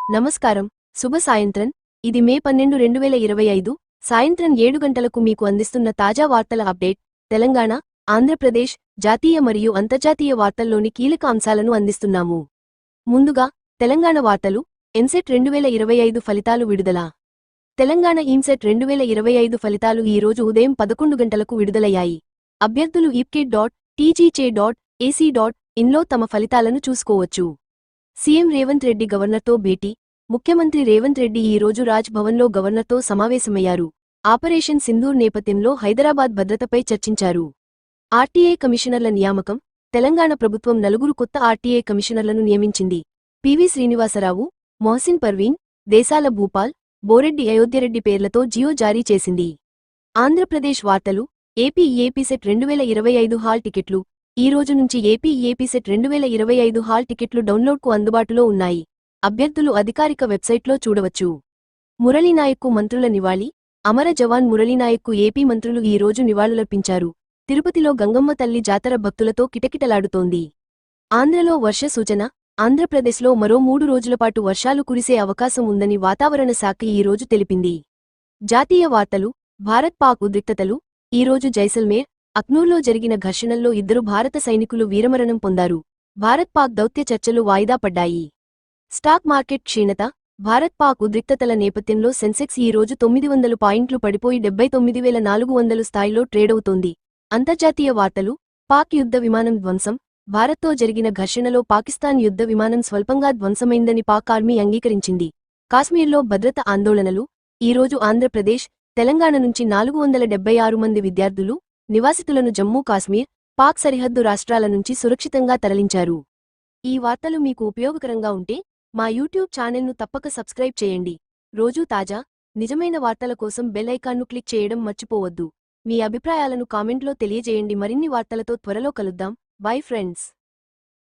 నమస్కారం. శుభ సాయంత్రం. ఇది మే 12, 2025 సాయంత్రం 7 గంటలకు మీకు అందిస్తున్న తాజా వార్తల అప్డేట్. తెలంగాణ, ఆంధ్రప్రదేశ్, జాతీయ మరియు అంతర్జాతీయ వార్తల్లోని కీలక అంశాలను అందిస్తున్నాము. ముందుగా తెలంగాణ వార్తలు. ఎంసెట్ 2025 ఫలితాలు విడుదల. తెలంగాణ ఈమ్సెట్ 2025 ఫలితాలు ఈ రోజు ఉదయం 11 గంటలకు విడుదలయ్యాయి. అభ్యర్థులు ip.tgc.ac.in లో తమ ఫలితాలను చూసుకోవచ్చు. సీఎం రేవంత్ రెడ్డి గవర్నర్తో భేటీ. ముఖ్యమంత్రి రేవంత్ రెడ్డి ఈ రోజు రాజ్ భవన్లో గవర్నర్తో సమావేశమయ్యారు. ఆపరేషన్ సింధూర్ నేపథ్యంలో హైదరాబాద్ భద్రతపై చర్చించారు. ఆర్టీఏ కమిషనర్ల నియామకం. తెలంగాణ ప్రభుత్వం 4 కొత్త ఆర్టీఏ కమిషనర్లను నియమించింది. పివి శ్రీనివాసరావు, మొహసిన్ పర్వీన్, దేశాల భూపాల్, బోరెడ్డి అయోధ్యరెడ్డి పేర్లతో జియో జారీ చేసింది. ఆంధ్రప్రదేశ్ వార్తలు. ఏపీసెట్ 2025 హాల్ టికెట్లు. ఈ రోజు నుంచి ఏపీసెట్ 2025 హాల్ టికెట్లు డౌన్లోడ్కు అందుబాటులో ఉన్నాయి. అభ్యర్థులు అధికారిక వెబ్సైట్లో చూడవచ్చు. మురళీనాయక్కు మంత్రుల నివాళి. అమర జవాన్ మురళీనాయక్కు ఏపీ మంత్రులు ఈ రోజు నివాళులర్పించారు. తిరుపతిలో గంగమ్మ తల్లి జాతర భక్తులతో కిటకిటలాడుతోంది. ఆంధ్రలో వర్ష సూచన. ఆంధ్రప్రదేశ్లో మరో 3 రోజులపాటు వర్షాలు కురిసే అవకాశం ఉందని వాతావరణ శాఖ ఈ రోజు తెలిపింది. జాతీయ వార్తలు. భారత్-పాక్ ఉద్రిక్తతలు. ఈ రోజు జైసల్మేర్, అఖ్నూర్లో జరిగిన ఘర్షణల్లో 2 భారత సైనికులు వీరమరణం పొందారు. భారత్-పాక్ దౌత్య చర్చలు వాయిదా పడ్డాయి. స్టాక్ మార్కెట్ క్షీణత. భారత్-పాక్ ఉద్రిక్తతల నేపథ్యంలో సెన్సెక్స్ ఈ రోజు 900 పాయింట్లు పడిపోయి 79,400 స్థాయిలో ట్రేడవుతోంది. అంతర్జాతీయ వార్తలు. పాక్ యుద్ధ విమానం ధ్వంసం. భారత్తో జరిగిన ఘర్షణలో పాకిస్తాన్ యుద్ధ విమానం స్వల్పంగా ధ్వంసమైందని పాక్ ఆర్మీ అంగీకరించింది. కాశ్మీర్లో భద్రత ఆందోళనలు. ఈ రోజు ఆంధ్రప్రదేశ్, తెలంగాణ నుంచి 476 మంది విద్యార్థులు, నివాసితులను జమ్మూ కాశ్మీర్, పాక్ సరిహద్దు రాష్ట్రాల నుంచి సురక్షితంగా తరలించారు. ఈ వార్తలు మీకు ఉపయోగకరంగా ఉంటే మా యూట్యూబ్ ఛానల్ను తప్పక సబ్స్క్రైబ్ చేయండి. రోజూ తాజా, నిజమైన వార్తల కోసం బెల్ ఐకాన్ను క్లిక్ చేయడం మర్చిపోవద్దు. మీ అభిప్రాయాలను కామెంట్లో తెలియజేయండి. మరిన్ని వార్తలతో త్వరలో కలుద్దాం. Bye friends.